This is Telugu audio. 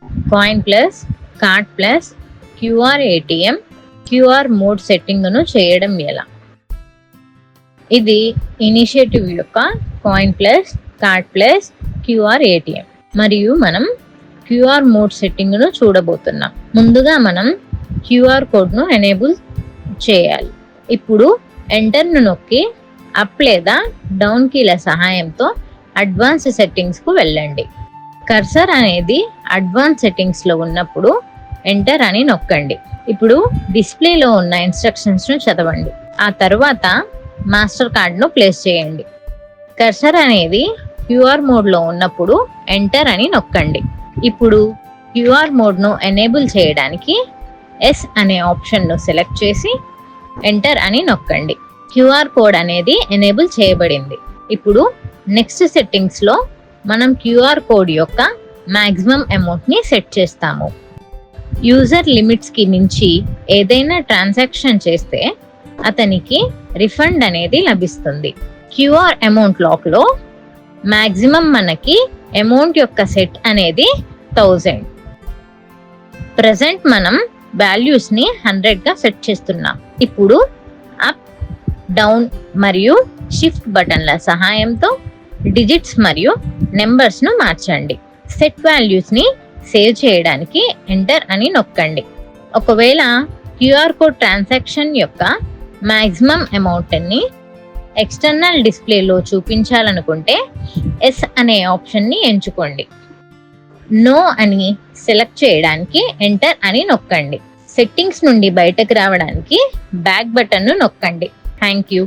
Coin plus, card plus, QR ATM, QR mode సెట్టింగ్ను చేయడం ఎలా? ఇది ఇనిషియేటివ్ యొక్క coin plus, card plus, QR ATM. మరియు మనం క్యూఆర్ మోడ్ సెట్టింగ్ను చూడబోతున్నాం. ముందుగా మనం క్యూఆర్ కోడ్ను ఎనేబుల్ చేయాలి. ఇప్పుడు ఎంటర్ను నొక్కి అప్ లేదా డౌన్ కీల సహాయంతో అడ్వాన్స్ సెట్టింగ్స్కు వెళ్ళండి. కర్సర్ అనేది అడ్వాన్స్ సెట్టింగ్స్లో ఉన్నప్పుడు ఎంటర్ అని నొక్కండి. ఇప్పుడు డిస్ప్లేలో ఉన్న ఇన్స్ట్రక్షన్స్ను చదవండి. ఆ తర్వాత మాస్టర్ కార్డ్ను ప్లేస్ చేయండి. కర్సర్ అనేది క్యూఆర్ మోడ్లో ఉన్నప్పుడు ఎంటర్ అని నొక్కండి. ఇప్పుడు క్యూఆర్ మోడ్ను ఎనేబుల్ చేయడానికి ఎస్ అనే ఆప్షన్ను సెలెక్ట్ చేసి ఎంటర్ అని నొక్కండి. క్యూఆర్ కోడ్ అనేది ఎనేబుల్ చేయబడింది. ఇప్పుడు నెక్స్ట్ సెట్టింగ్స్లో మనం క్యూఆర్ కోడ్ యొక్క మ్యాక్సిమం అమౌంట్ని సెట్ చేస్తాము. యూజర్ లిమిట్స్కి మించి ఏదైనా ట్రాన్సాక్షన్ చేస్తే అతనికి రిఫండ్ అనేది లభిస్తుంది. క్యూఆర్ అమౌంట్ లాక్లో మ్యాక్సిమం మనకి అమౌంట్ యొక్క సెట్ అనేది 1000. ప్రజెంట్ మనం వాల్యూస్ని 100గా సెట్ చేస్తున్నాం. ఇప్పుడు అప్, డౌన్ మరియు షిఫ్ట్ బటన్ల సహాయంతో డిజిట్స్ మరియు నెంబర్స్ను మార్చండి. సెట్ వాల్యూస్ని సేవ్ చేయడానికి ఎంటర్ అని నొక్కండి. ఒకవేళ క్యూఆర్ కోడ్ ట్రాన్సాక్షన్ యొక్క మ్యాక్సిమం అమౌంట్ని ఎక్స్టర్నల్ డిస్ప్లేలో చూపించాలనుకుంటే ఎస్ అనే ఆప్షన్ని ఎంచుకోండి. నో అని సెలెక్ట్ చేయడానికి ఎంటర్ అని నొక్కండి. సెట్టింగ్స్ నుండి బయటకు రావడానికి బ్యాక్ బటన్ను నొక్కండి. Thank you.